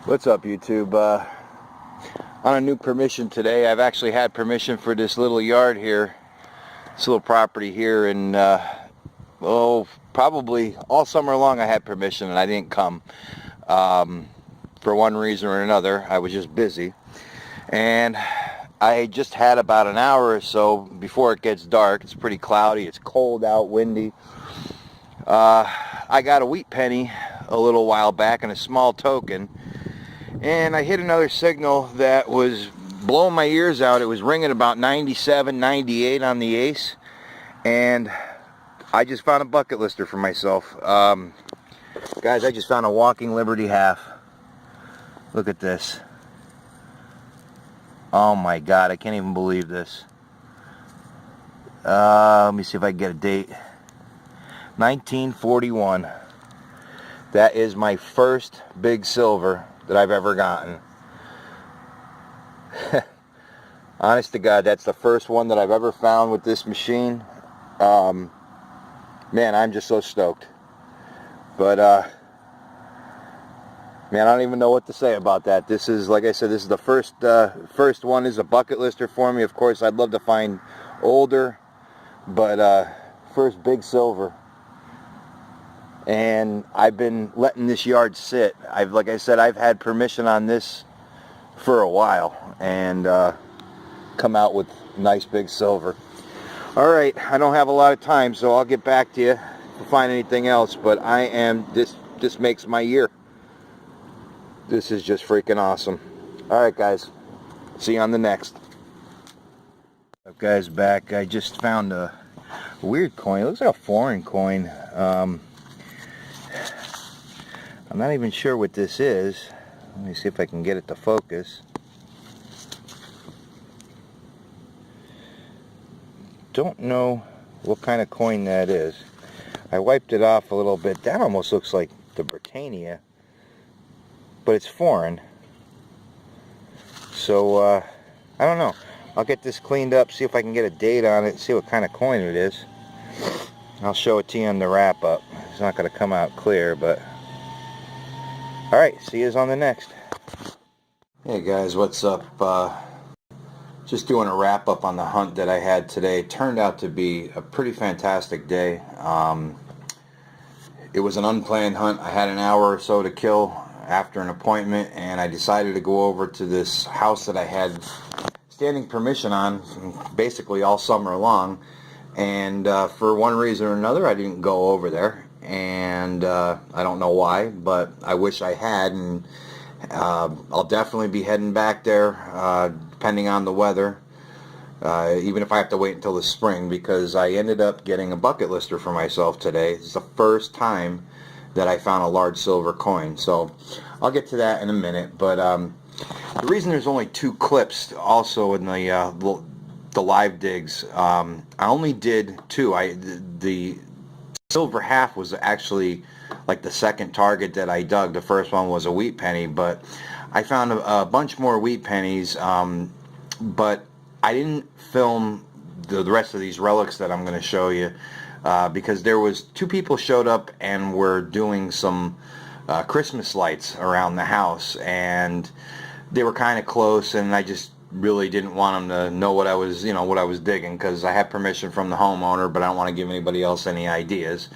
What's up, YouTube? On a new permission today. I've actually had permission for this little yard here, this little property here, and probably all summer long I had permission and I didn't come for one reason or another. I was just busy, and I just had about an hour or so before it gets dark. It's pretty cloudy, it's cold out, windy. I got a wheat penny a little while back in a small token, and I hit another signal that was blowing my ears out. It was ringing about 97, 98 on the ace, and I just found a bucket lister for myself. Guys, I just found a walking Liberty half. Look at this. Oh my God, I can't even believe this. Let me see if I can get a date. 1941. That is my first big silver that I've ever gotten. Honest to God, that's the first one that I've ever found with this machine. Man, I'm just so stoked. But man, I don't even know what to say about that. This is, like I said, this is the first one. Is a bucket lister for me. Of course, I'd love to find older, but first big silver. And I've been letting this yard sit. Like I said, I've had permission on this for a while, and come out with nice big silver. All right, I don't have a lot of time, so I'll get back to you if I find anything else. But this makes my year. This is just freaking awesome. All right, guys, see you on the next. What's up, guys? Back. I just found a weird coin. It looks like a foreign coin. I'm not even sure what this is. Let me see if I can get it to focus. Don't know what kind of coin that is. I wiped it off a little bit. That almost looks like the Britannia, but it's foreign. So I don't know. I'll get this cleaned up, see if I can get a date on it, see what kind of coin it is. I'll show it to you on the wrap up. It's not going to come out clear, but alright, see you on the next. Hey guys, what's up? Just doing a wrap up on the hunt that I had today. Turned out to be a pretty fantastic day. It was an unplanned hunt. I had an hour or so to kill after an appointment, and I decided to go over to this house that I had standing permission on basically all summer long, and for one reason or another I didn't go over there, and I don't know why, but I wish I had, and I'll definitely be heading back there depending on the weather, even if I have to wait until the spring, because I ended up getting a bucket lister for myself today. It's the first time that I found a large silver coin, so I'll get to that in a minute. But the reason there's only 2 clips also in the live digs, I only did 2. The silver half was actually like the second target that I dug. The first one was a wheat penny, but I found a bunch more wheat pennies, but I didn't film the rest of these relics that I'm going to show you because there was 2 people showed up and were doing some Christmas lights around the house, and they were kind of close, and I just really didn't want them to know what I was, what I was digging, because I had permission from the homeowner, but I don't want to give anybody else any ideas.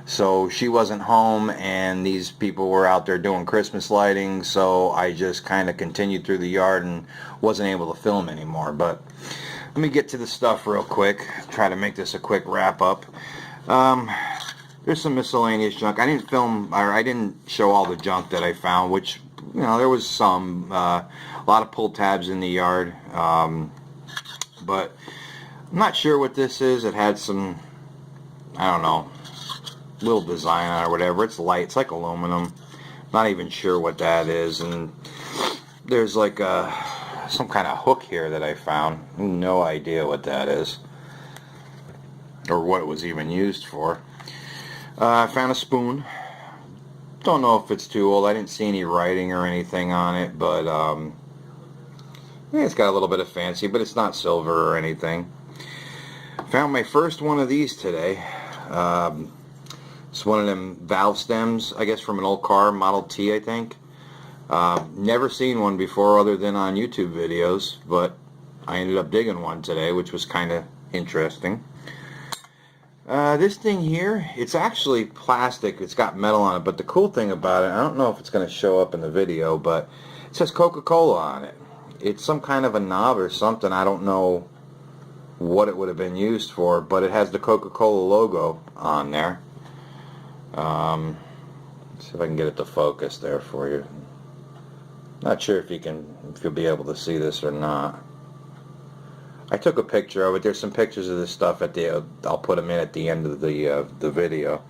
So she wasn't home, and these people were out there doing Christmas lighting, so I just kind of continued through the yard and wasn't able to film anymore. But let me get to the stuff real quick, try to make this a quick wrap up. There's some miscellaneous junk. I didn't film, or I didn't show all the junk that I found, which, there was some, a lot of pull tabs in the yard, but I'm not sure what this is. It had some, I don't know, little design on it or whatever. It's light, it's like aluminum. Not even sure what that is. And there's like some kind of hook here that I found. No idea what that is or what it was even used for. I found a spoon. Don't know if it's too old. I didn't see any writing or anything on it, but yeah, it's got a little bit of fancy, but it's not silver or anything. Found my first one of these today. It's one of them valve stems, I guess, from an old car, Model T, I think. Never seen one before other than on YouTube videos, but I ended up digging one today, which was kind of interesting. This thing here, it's actually plastic. It's got metal on it, but the cool thing about it, I don't know if it's going to show up in the video, but it says Coca-Cola on it. It's some kind of a knob or something. I don't know what it would have been used for, but it has the Coca-Cola logo on there. Let's see if I can get it to focus there for you. Not sure if you'll be able to see this or not. I took a picture of it. There's some pictures of this stuff I'll put them in at the end of the video.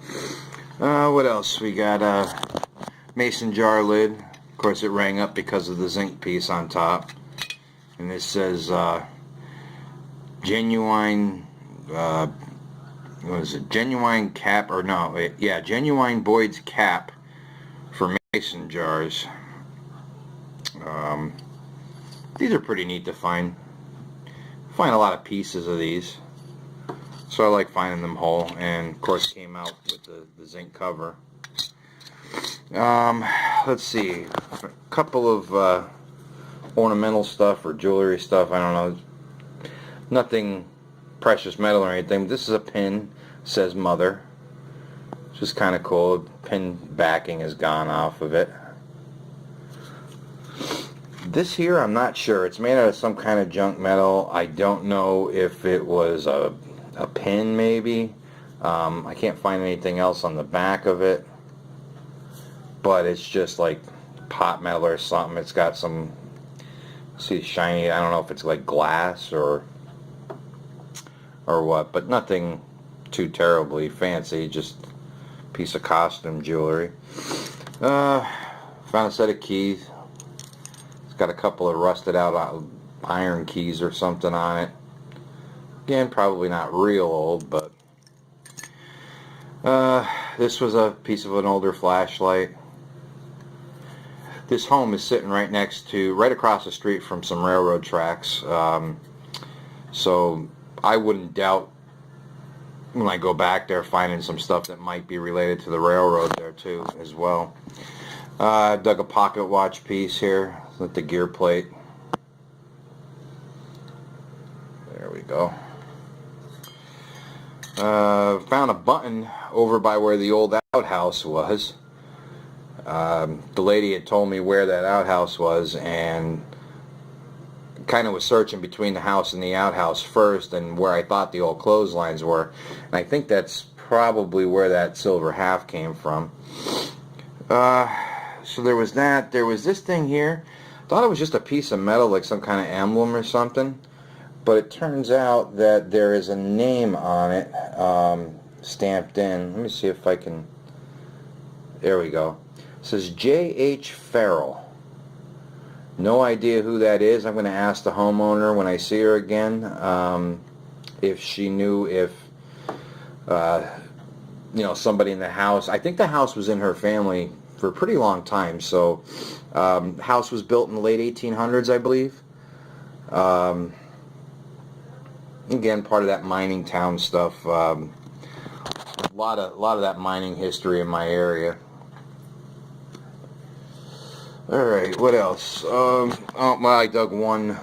What else? We got a mason jar lid. Of course, it rang up because of the zinc piece on top. And this says genuine. What is it? Genuine cap, or no? Yeah, genuine Boyd's cap for mason jars. These are pretty neat to find. Find a lot of pieces of these, so I like finding them whole, and of course came out with the zinc cover. Let's see, a couple of ornamental stuff or jewelry stuff. I don't know, nothing precious metal or anything. This is a pin, says Mother, which is kind of cool. Pin backing has gone off of it. This here, I'm not sure. It's made out of some kind of junk metal. I don't know if it was a pin, maybe. I can't find anything else on the back of it. But it's just like pot metal or something. It's got some, see, shiny, I don't know if it's like glass or what. But nothing too terribly fancy. Just a piece of costume jewelry. Found a set of keys. Got a couple of rusted out iron keys or something on it. Again, probably not real old, but this was a piece of an older flashlight. This home is sitting right across the street from some railroad tracks, so I wouldn't doubt when I go back there finding some stuff that might be related to the railroad there too as well. Dug a pocket watch piece here with the gear plate. There we go. Found a button over by where the old outhouse was. The lady had told me where that outhouse was, and kind of was searching between the house and the outhouse first, and where I thought the old clotheslines were. And I think that's probably where that silver half came from. So there was that. There was this thing here. Thought it was just a piece of metal, like some kind of emblem or something. But it turns out that there is a name on it stamped in. Let me see if I can... There we go. It says J.H. Farrell. No idea who that is. I'm going to ask the homeowner when I see her again if she knew if somebody in the house. I think the house was in her family for a pretty long time. So house was built in the late 1800s, I believe. Again, part of that mining town stuff. A lot of that mining history in my area. All right, what else? I dug one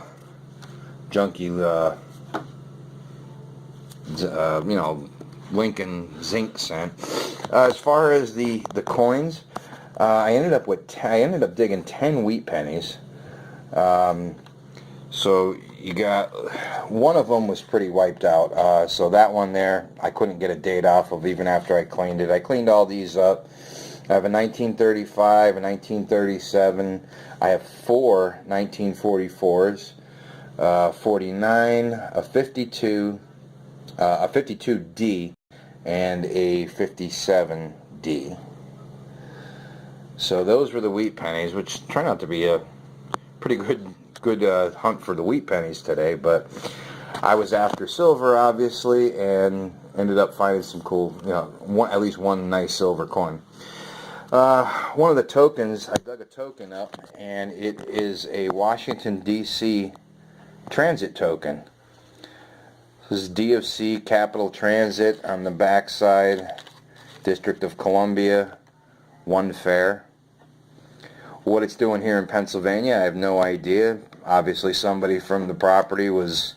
junky, Lincoln zinc cent. As far as the coins, I ended up digging 10 wheat pennies. So you got, one of them was pretty wiped out. So that one there, I couldn't get a date off of even after I cleaned it. I cleaned all these up. I have a 1935, a 1937. I have 4 1944s, 49, a 52, a 52D, and a 57D. So those were the wheat pennies, which turned out to be a pretty good hunt for the wheat pennies today. But I was after silver, obviously, and ended up finding some cool, at least one nice silver coin. One of the tokens, I dug a token up, and it is a Washington, D.C. transit token. This is DOC Capital Transit on the back side, District of Columbia, one fare. What it's doing here in Pennsylvania, I have no idea. Obviously somebody from the property was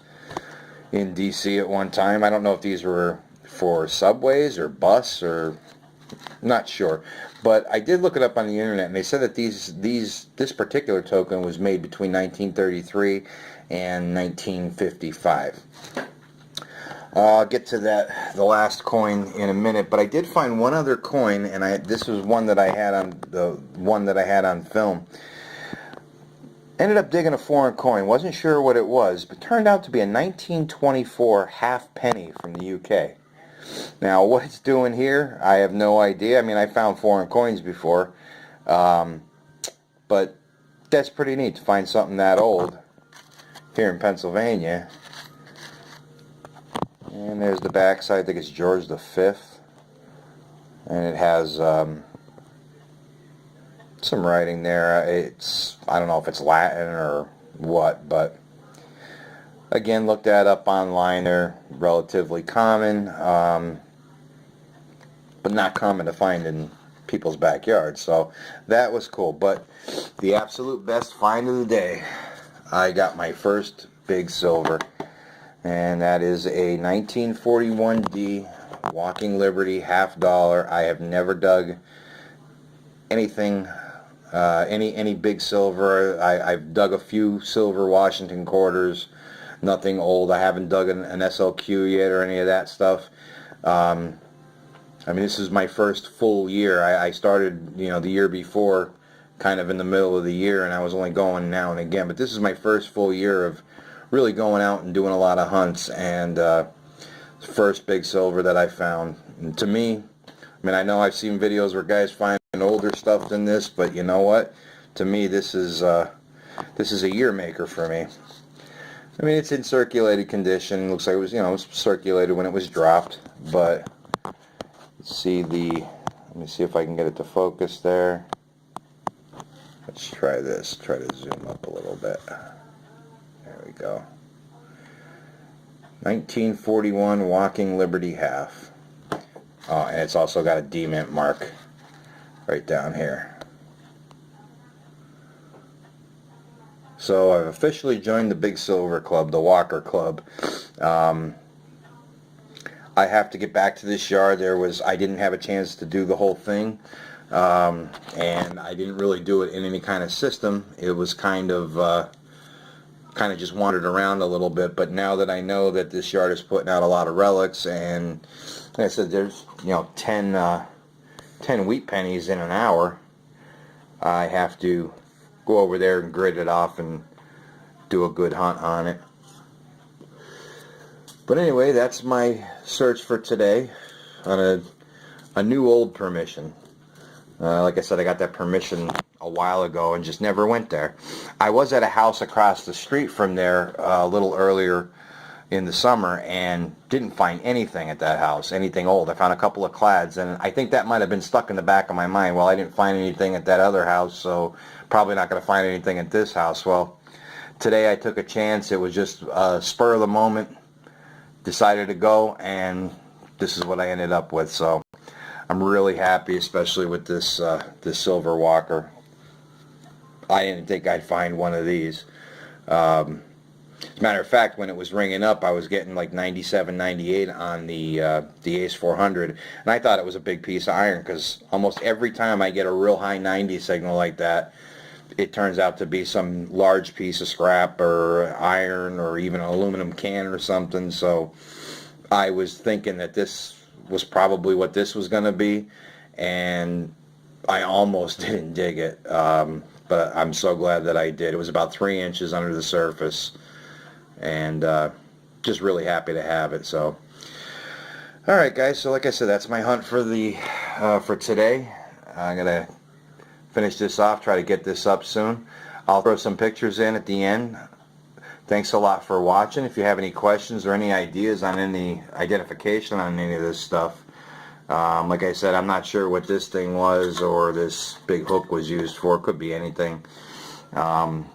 in DC at one time. I don't know if these were for subways or bus or not sure. But I did look it up on the internet, and they said that this particular token was made between 1933 and 1955. I'll get to the last coin in a minute, but I did find one other coin, and this was one that I had on film. Ended up digging a foreign coin. Wasn't sure what it was, but turned out to be a 1924 half penny from the UK. Now, what it's doing here, I have no idea. I mean, I found foreign coins before, but that's pretty neat to find something that old here in Pennsylvania. And there's the back side. I think it's George V, and it has some writing there. I don't know if it's Latin or what, but again, looked that up online. They're relatively common, but not common to find in people's backyards. So that was cool. But the absolute best find of the day, I got my first big silver, and that is a 1941D Walking Liberty $50. I have never dug anything, any big silver. I've dug a few silver Washington quarters. Nothing old. I haven't dug an SLQ yet or any of that stuff. I mean, this is my first full year. I started, the year before, kind of in the middle of the year, and I was only going now and again. But this is my first full year of really going out and doing a lot of hunts, and first big silver that I found. And to me, I mean, I know I've seen videos where guys find older stuff than this, but you know what? To me, this is a year maker for me. I mean, it's in circulated condition. Looks like it was, it was circulated when it was dropped. But let's see let me see if I can get it to focus there. Let's try this. Try to zoom up a little bit. There we go. 1941 Walking Liberty half. Oh, and it's also got a D-mint mark right down here. So I've officially joined the Big Silver Club, the Walker Club. I have to get back to this yard. I didn't have a chance to do the whole thing, and I didn't really do it in any kind of system. It was kind of just wandered around a little bit. But now that I know that this yard is putting out a lot of relics, and like I said, there's 10 wheat pennies in an hour, I have to go over there and grit it off and do a good hunt on it. But anyway, that's my search for today on a new old permission. Like I said, I got that permission a while ago and just never went there. I was at a house across the street from there a little earlier in the summer and didn't find anything at that house, anything old. I found a couple of clads, and I think that might have been stuck in the back of my mind. Well, I didn't find anything at that other house, so probably not going to find anything at this house. Well, today I took a chance. It was just a spur of the moment. Decided to go, and this is what I ended up with. So I'm really happy, especially with this silver walker. I didn't think I'd find one of these. As a matter of fact, when it was ringing up, I was getting like 97, 98 on the Ace 400, and I thought it was a big piece of iron, because almost every time I get a real high 90 signal like that, it turns out to be some large piece of scrap or iron or even an aluminum can or something. So I was thinking that this was probably what this was going to be, and I almost didn't dig it, but I'm so glad that I did. It was about 3 inches under the surface, and just really happy to have it. So alright guys, so like I said, that's my hunt for for today. I'm gonna finish this off, try to get this up soon. I'll throw some pictures in at the end. Thanks a lot for watching. If you have any questions or any ideas on any identification on any of this stuff, like I said, I'm not sure what this thing was or this big hook was used for. It could be anything. And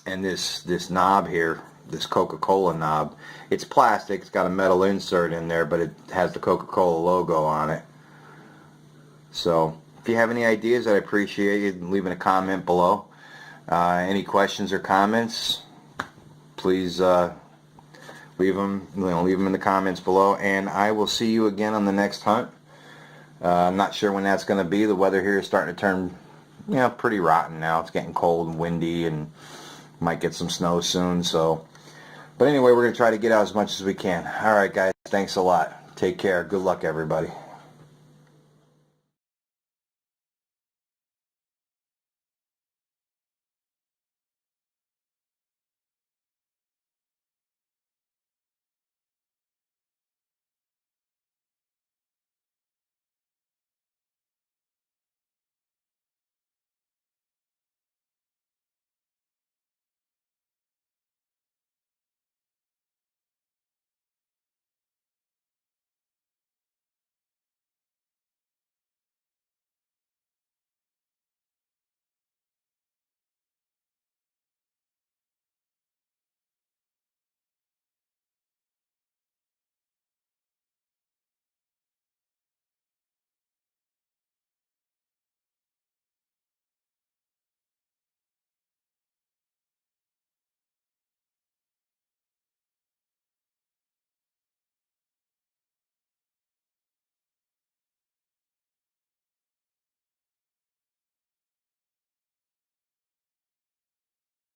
this knob here, this Coca-Cola knob, it's plastic. It's got a metal insert in there, but it has the Coca-Cola logo on it. So If you have any ideas, I'd appreciate you leaving a comment below. Any questions or comments, please leave them in the comments below, and I will see you again on the next hunt. I'm not sure when that's going to be. The weather here is starting to turn, pretty rotten now. It's getting cold and windy, and might get some snow soon. So, but anyway, we're going to try to get out as much as we can. All right, guys. Thanks a lot. Take care. Good luck, everybody.